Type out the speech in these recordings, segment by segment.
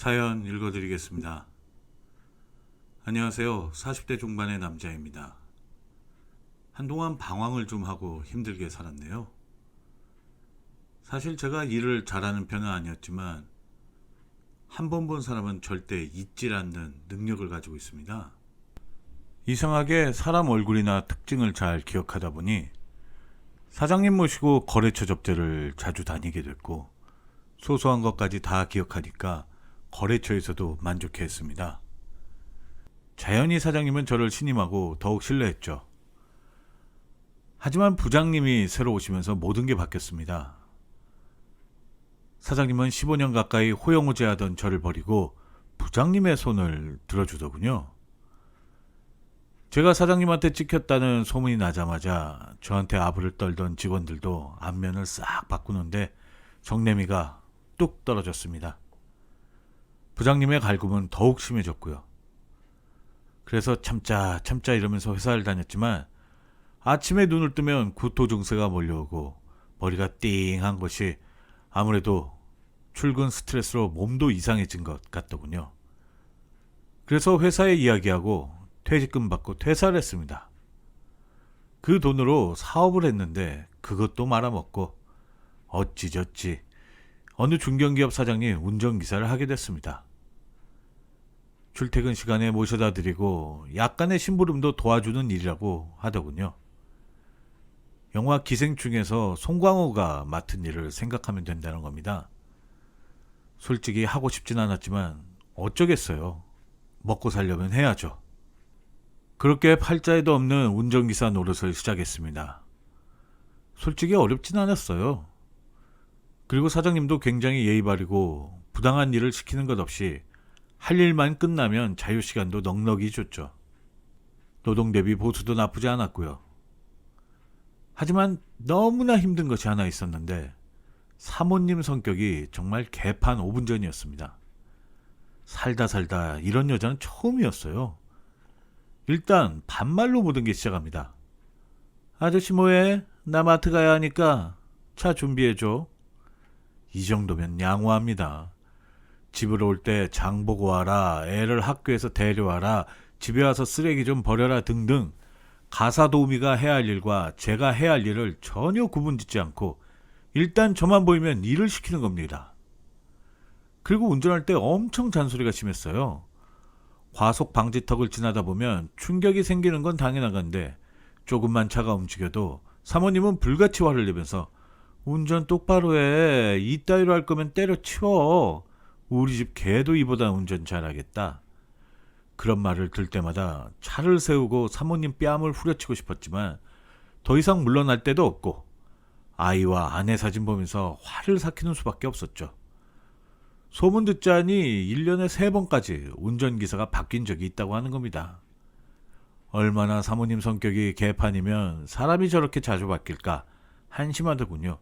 사연 읽어드리겠습니다. 안녕하세요. 40대 중반의 남자입니다. 한동안 방황을 좀 하고 힘들게 살았네요. 사실 제가 일을 잘하는 편은 아니었지만 한 번 본 사람은 절대 잊질 않는 능력을 가지고 있습니다. 이상하게 사람 얼굴이나 특징을 잘 기억하다 보니 사장님 모시고 거래처 접대를 자주 다니게 됐고 소소한 것까지 다 기억하니까 거래처에서도 만족해했습니다. 자연히 사장님은 저를 신임하고 더욱 신뢰했죠. 하지만 부장님이 새로 오시면서 모든 게 바뀌었습니다. 사장님은 15년 가까이 호영호재하던 저를 버리고 부장님의 손을 들어주더군요. 제가 사장님한테 찍혔다는 소문이 나자마자 저한테 아부를 떨던 직원들도 안면을 싹 바꾸는데 정내미가 뚝 떨어졌습니다. 부장님의 갈굼은 더욱 심해졌고요. 그래서 참자 이러면서 회사를 다녔지만 아침에 눈을 뜨면 구토 증세가 몰려오고 머리가 띵한 것이 아무래도 출근 스트레스로 몸도 이상해진 것 같더군요. 그래서 회사에 이야기하고 퇴직금 받고 퇴사를 했습니다. 그 돈으로 사업을 했는데 그것도 말아먹고 어찌저찌 어느 중견기업 사장님 운전기사를 하게 됐습니다. 출퇴근 시간에 모셔다 드리고 약간의 심부름도 도와주는 일이라고 하더군요. 영화 기생충에서 송강호가 맡은 일을 생각하면 된다는 겁니다. 솔직히 하고 싶진 않았지만 어쩌겠어요. 먹고 살려면 해야죠. 그렇게 팔자에도 없는 운전기사 노릇을 시작했습니다. 솔직히 어렵진 않았어요. 그리고 사장님도 굉장히 예의 바르고 부당한 일을 시키는 것 없이 할 일만 끝나면 자유시간도 넉넉히 줬죠. 노동 대비 보수도 나쁘지 않았고요. 하지만 너무나 힘든 것이 하나 있었는데 사모님 성격이 정말 개판 5분 전이었습니다. 살다 이런 여자는 처음이었어요. 일단 반말로 모든 게 시작합니다. 아저씨 뭐해? 나 마트 가야 하니까 차 준비해줘. 이 정도면 양호합니다. 집으로 올 때 장 보고 와라, 애를 학교에서 데려와라, 집에 와서 쓰레기 좀 버려라 등등 가사 도우미가 해야 할 일과 제가 해야 할 일을 전혀 구분짓지 않고 일단 저만 보이면 일을 시키는 겁니다. 그리고 운전할 때 엄청 잔소리가 심했어요. 과속 방지턱을 지나다 보면 충격이 생기는 건 당연한 건데 조금만 차가 움직여도 사모님은 불같이 화를 내면서 운전 똑바로 해. 이따위로 할 거면 때려치워. 우리 집 개도 이보다 운전 잘하겠다. 그런 말을 들 때마다 차를 세우고 사모님 뺨을 후려치고 싶었지만 더 이상 물러날 데도 없고 아이와 아내 사진 보면서 화를 삭히는 수밖에 없었죠. 소문 듣자니 1년에 3번까지 운전기사가 바뀐 적이 있다고 하는 겁니다. 얼마나 사모님 성격이 개판이면 사람이 저렇게 자주 바뀔까 한심하더군요.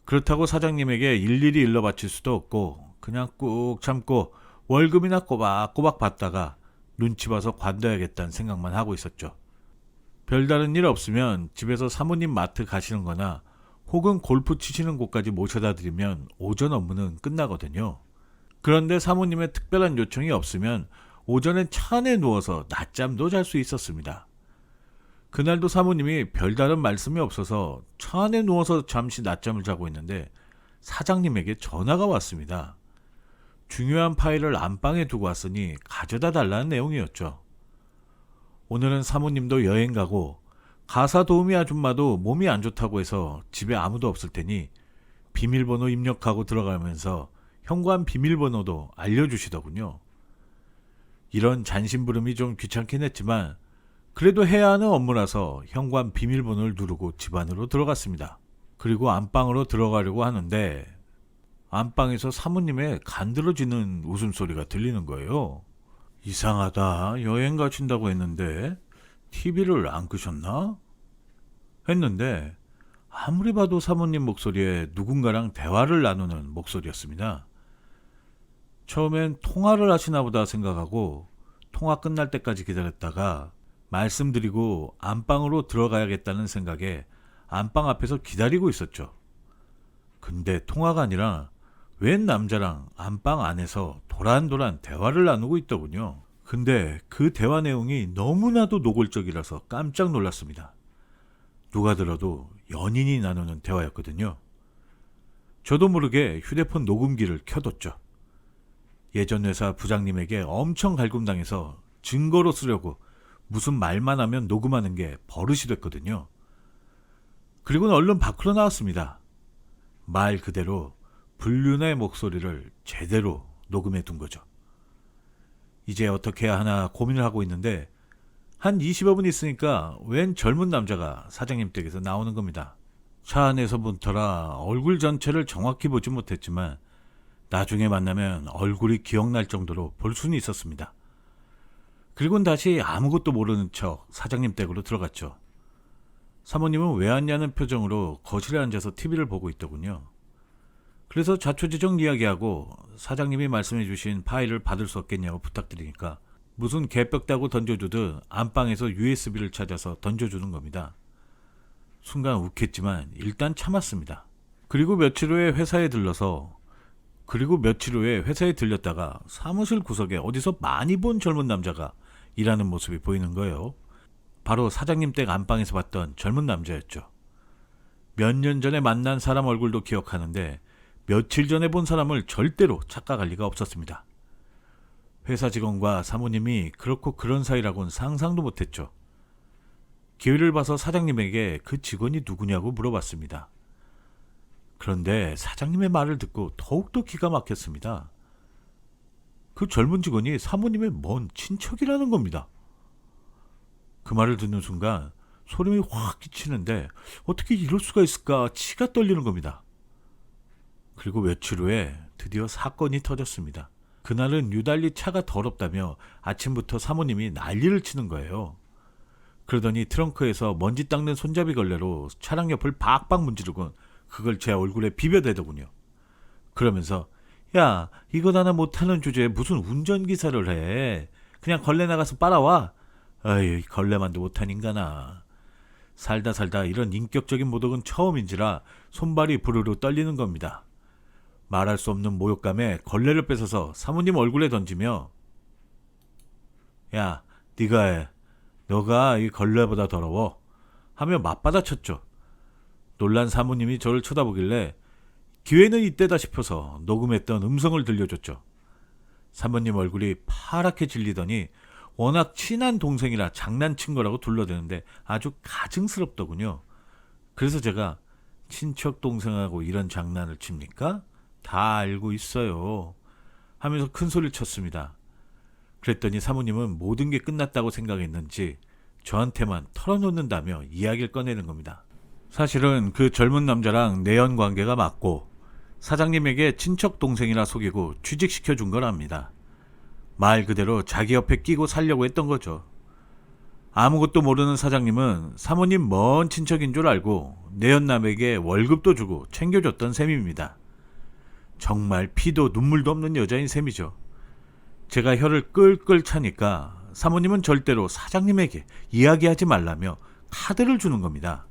그렇다고 사장님에게 일일이 일러 바칠 수도 없고 그냥 꾹 참고 월급이나 꼬박꼬박 받다가 눈치 봐서 관둬야겠다는 생각만 하고 있었죠. 별다른 일 없으면 집에서 사모님 마트 가시는 거나 혹은 골프 치시는 곳까지 모셔다 드리면 오전 업무는 끝나거든요. 그런데 사모님의 특별한 요청이 없으면 오전엔 차 안에 누워서 낮잠도 잘 수 있었습니다. 그날도 사모님이 별다른 말씀이 없어서 차 안에 누워서 잠시 낮잠을 자고 있는데 사장님에게 전화가 왔습니다. 중요한 파일을 안방에 두고 왔으니 가져다 달라는 내용이었죠. 오늘은 사모님도 여행 가고 가사 도우미 아줌마도 몸이 안 좋다고 해서 집에 아무도 없을 테니 비밀번호 입력하고 들어가면서 현관 비밀번호도 알려주시더군요. 이런 잔심부름이 좀 귀찮긴 했지만 그래도 해야 하는 업무라서 현관 비밀번호를 누르고 집 안으로 들어갔습니다. 그리고 안방으로 들어가려고 하는데 안방에서 사모님의 간드러지는 웃음소리가 들리는 거예요. 이상하다. 여행 가신다고 했는데 TV를 안 끄셨나? 했는데 아무리 봐도 사모님 목소리에 누군가랑 대화를 나누는 목소리였습니다. 처음엔 통화를 하시나 보다 생각하고 통화 끝날 때까지 기다렸다가 말씀드리고 안방으로 들어가야겠다는 생각에 안방 앞에서 기다리고 있었죠. 근데 통화가 아니라 웬 남자랑 안방 안에서 도란도란 대화를 나누고 있더군요. 근데 그 대화 내용이 너무나도 노골적이라서 깜짝 놀랐습니다. 누가 들어도 연인이 나누는 대화였거든요. 저도 모르게 휴대폰 녹음기를 켜뒀죠. 예전 회사 부장님에게 엄청 갈굼당해서 증거로 쓰려고 무슨 말만 하면 녹음하는 게 버릇이 됐거든요. 그리고는 얼른 밖으로 나왔습니다. 말 그대로 불륜의 목소리를 제대로 녹음해 둔 거죠. 이제 어떻게 해야 하나 고민을 하고 있는데 한 20여 분 있으니까 웬 젊은 남자가 사장님 댁에서 나오는 겁니다. 차 안에서부터라 얼굴 전체를 정확히 보지 못했지만 나중에 만나면 얼굴이 기억날 정도로 볼 수는 있었습니다. 그리고는 다시 아무것도 모르는 척 사장님 댁으로 들어갔죠. 사모님은 왜 왔냐는 표정으로 거실에 앉아서 TV를 보고 있더군요. 그래서 자초지종 이야기하고 사장님이 말씀해 주신 파일을 받을 수 없겠냐고 부탁드리니까 무슨 개벽 따고 던져주듯 안방에서 USB를 찾아서 던져주는 겁니다. 순간 욱했지만 일단 참았습니다. 그리고 며칠 후에 회사에 들렸다가 사무실 구석에 어디서 많이 본 젊은 남자가 일하는 모습이 보이는 거예요. 바로 사장님 댁 안방에서 봤던 젊은 남자였죠. 몇 년 전에 만난 사람 얼굴도 기억하는데 며칠 전에 본 사람을 절대로 착각할 리가 없었습니다. 회사 직원과 사모님이 그렇고 그런 사이라고는 상상도 못했죠. 기회를 봐서 사장님에게 그 직원이 누구냐고 물어봤습니다. 그런데 사장님의 말을 듣고 더욱더 기가 막혔습니다. 그 젊은 직원이 사모님의 먼 친척이라는 겁니다. 그 말을 듣는 순간 소름이 확 끼치는데 어떻게 이럴 수가 있을까 치가 떨리는 겁니다. 그리고 며칠 후에 드디어 사건이 터졌습니다. 그날은 유달리 차가 더럽다며 아침부터 사모님이 난리를 치는 거예요. 그러더니 트렁크에서 먼지 닦는 손잡이 걸레로 차량 옆을 박박 문지르곤 그걸 제 얼굴에 비벼대더군요. 그러면서 야, 이것 하나 못하는 주제에 무슨 운전기사를 해. 그냥 걸레 나가서 빨아와. 어이, 걸레만도 못한 인간아. 살다 이런 인격적인 모독은 처음인지라 손발이 부르르 떨리는 겁니다. 말할 수 없는 모욕감에 걸레를 뺏어서 사모님 얼굴에 던지며 야, 네가 해. 너가 이 걸레보다 더러워. 하며 맞받아쳤죠. 놀란 사모님이 저를 쳐다보길래 기회는 이때다 싶어서 녹음했던 음성을 들려줬죠. 사모님 얼굴이 파랗게 질리더니 워낙 친한 동생이라 장난친 거라고 둘러대는데 아주 가증스럽더군요. 그래서 제가 친척 동생하고 이런 장난을 칩니까? 다 알고 있어요. 하면서 큰 소리를 쳤습니다. 그랬더니 사모님은 모든 게 끝났다고 생각했는지 저한테만 털어놓는다며 이야기를 꺼내는 겁니다. 사실은 그 젊은 남자랑 내연 관계가 맞고 사장님에게 친척 동생이라 속이고 취직시켜 준 거랍니다. 말 그대로 자기 옆에 끼고 살려고 했던 거죠. 아무것도 모르는 사장님은 사모님 먼 친척인 줄 알고 내연남에게 월급도 주고 챙겨줬던 셈입니다. 정말 피도 눈물도 없는 여자인 셈이죠. 제가 혀를 끌끌 차니까 사모님은 절대로 사장님에게 이야기하지 말라며 카드를 주는 겁니다.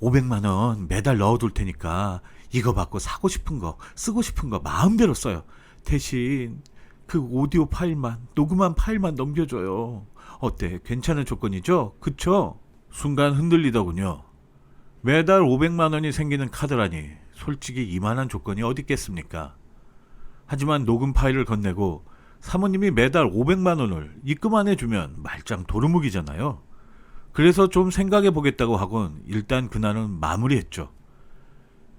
500만 원 매달 넣어둘 테니까 이거 받고 사고 싶은 거 쓰고 싶은 거 마음대로 써요. 대신 그 오디오 파일만 녹음한 파일만 넘겨줘요. 어때? 괜찮은 조건이죠? 그쵸? 순간 흔들리더군요. 매달 500만 원이 생기는 카드라니 솔직히 이만한 조건이 어디 있겠습니까? 하지만 녹음 파일을 건네고 사모님이 매달 500만 원을 입금 안 해주면 말짱 도루묵이잖아요. 그래서 좀 생각해 보겠다고 하곤 일단 그날은 마무리했죠.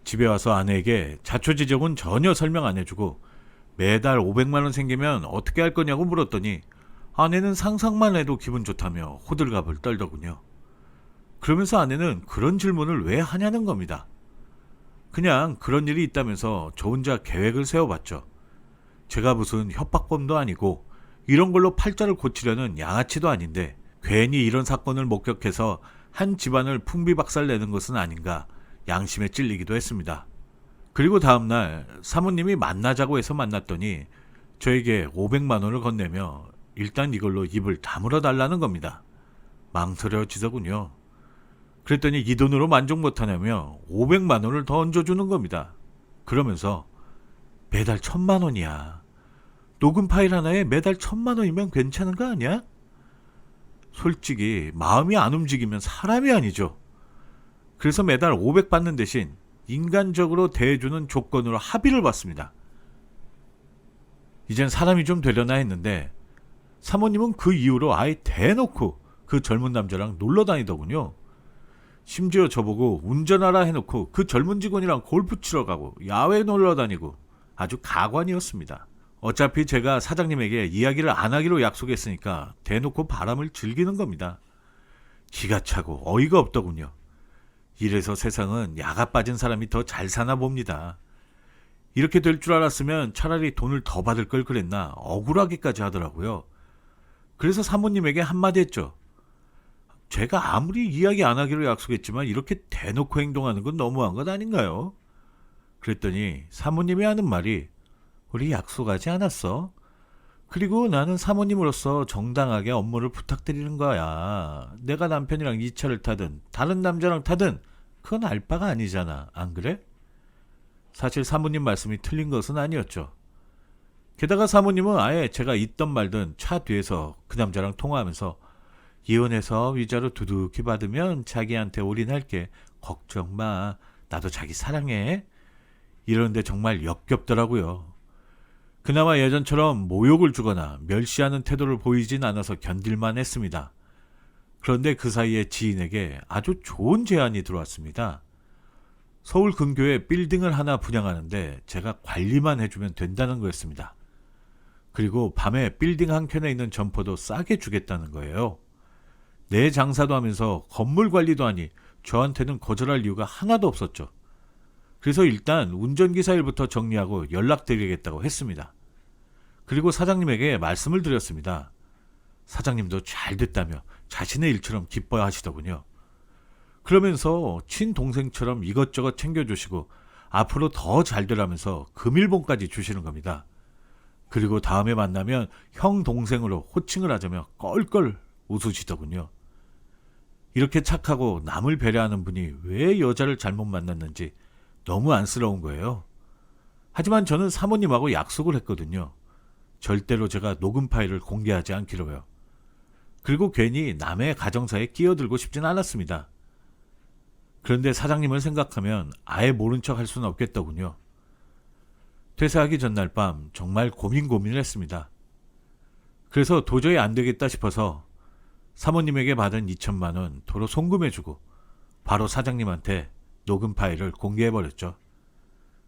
집에 와서 아내에게 자초지종은 전혀 설명 안 해주고 매달 500만 원 생기면 어떻게 할 거냐고 물었더니 아내는 상상만 해도 기분 좋다며 호들갑을 떨더군요. 그러면서 아내는 그런 질문을 왜 하냐는 겁니다. 그냥 그런 일이 있다면서 저 혼자 계획을 세워봤죠. 제가 무슨 협박범도 아니고 이런 걸로 팔자를 고치려는 양아치도 아닌데 괜히 이런 사건을 목격해서 한 집안을 풍비박살내는 것은 아닌가 양심에 찔리기도 했습니다. 그리고 다음날 사모님이 만나자고 해서 만났더니 저에게 500만 원을 건네며 일단 이걸로 입을 다물어 달라는 겁니다. 망설여지더군요. 그랬더니 이 돈으로 만족 못하냐며 500만 원을 더 얹어주는 겁니다. 그러면서 매달 1,000만 원이야. 녹음 파일 하나에 매달 1,000만 원이면 괜찮은 거 아니야? 솔직히 마음이 안 움직이면 사람이 아니죠. 그래서 매달 500 받는 대신 인간적으로 대해주는 조건으로 합의를 받습니다. 이젠 사람이 좀 되려나 했는데 사모님은 그 이후로 아예 대놓고 그 젊은 남자랑 놀러 다니더군요. 심지어 저보고 운전하라 해놓고 그 젊은 직원이랑 골프 치러 가고 야외 놀러 다니고 아주 가관이었습니다. 어차피 제가 사장님에게 이야기를 안 하기로 약속했으니까 대놓고 바람을 즐기는 겁니다. 기가 차고 어이가 없더군요. 이래서 세상은 야가 빠진 사람이 더 잘 사나 봅니다. 이렇게 될 줄 알았으면 차라리 돈을 더 받을 걸 그랬나 억울하기까지 하더라고요. 그래서 사모님에게 한마디 했죠. 제가 아무리 이야기 안 하기로 약속했지만 이렇게 대놓고 행동하는 건 너무한 것 아닌가요? 그랬더니 사모님이 하는 말이 우리 약속하지 않았어? 그리고 나는 사모님으로서 정당하게 업무를 부탁드리는 거야. 내가 남편이랑 이 차를 타든 다른 남자랑 타든 그건 알 바가 아니잖아. 안 그래? 사실 사모님 말씀이 틀린 것은 아니었죠. 게다가 사모님은 아예 제가 있던 말든 차 뒤에서 그 남자랑 통화하면서 이혼해서 위자료 두둑히 받으면 자기한테 올인할게. 걱정 마. 나도 자기 사랑해. 이러는데 정말 역겹더라고요. 그나마 예전처럼 모욕을 주거나 멸시하는 태도를 보이진 않아서 견딜만 했습니다. 그런데 그 사이에 지인에게 아주 좋은 제안이 들어왔습니다. 서울 근교에 빌딩을 하나 분양하는데 제가 관리만 해주면 된다는 거였습니다. 그리고 밤에 빌딩 한켠에 있는 점포도 싸게 주겠다는 거예요. 내 장사도 하면서 건물 관리도 하니 저한테는 거절할 이유가 하나도 없었죠. 그래서 일단 운전기사 일부터 정리하고 연락드리겠다고 했습니다. 그리고 사장님에게 말씀을 드렸습니다. 사장님도 잘 됐다며 자신의 일처럼 기뻐하시더군요. 그러면서 친동생처럼 이것저것 챙겨주시고 앞으로 더 잘 되라면서 금일봉까지 주시는 겁니다. 그리고 다음에 만나면 형 동생으로 호칭을 하자며 껄껄 웃으시더군요. 이렇게 착하고 남을 배려하는 분이 왜 여자를 잘못 만났는지 너무 안쓰러운 거예요. 하지만 저는 사모님하고 약속을 했거든요. 절대로 제가 녹음 파일을 공개하지 않기로요. 그리고 괜히 남의 가정사에 끼어들고 싶진 않았습니다. 그런데 사장님을 생각하면 아예 모른 척 할 수는 없겠더군요. 퇴사하기 전날 밤 정말 고민을 했습니다. 그래서 도저히 안 되겠다 싶어서 사모님에게 받은 2,000만 원 도로 송금해주고 바로 사장님한테 녹음 파일을 공개해버렸죠.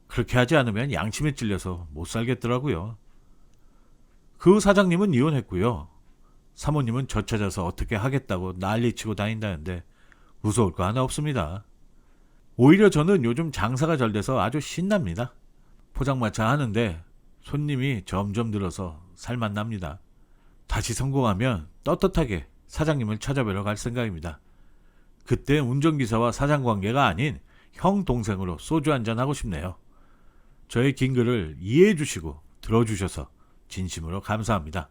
그렇게 하지 않으면 양심에 찔려서 못 살겠더라고요. 그 사장님은 이혼했고요. 사모님은 저 찾아서 어떻게 하겠다고 난리치고 다닌다는데 무서울 거 하나 없습니다. 오히려 저는 요즘 장사가 잘 돼서 아주 신납니다. 포장마차 하는데 손님이 점점 늘어서 살만 납니다. 다시 성공하면 떳떳하게 사장님을 찾아뵈러 갈 생각입니다. 그때 운전기사와 사장 관계가 아닌 형 동생으로 소주 한잔 하고 싶네요. 저의 긴 글을 이해해 주시고 들어주셔서 진심으로 감사합니다.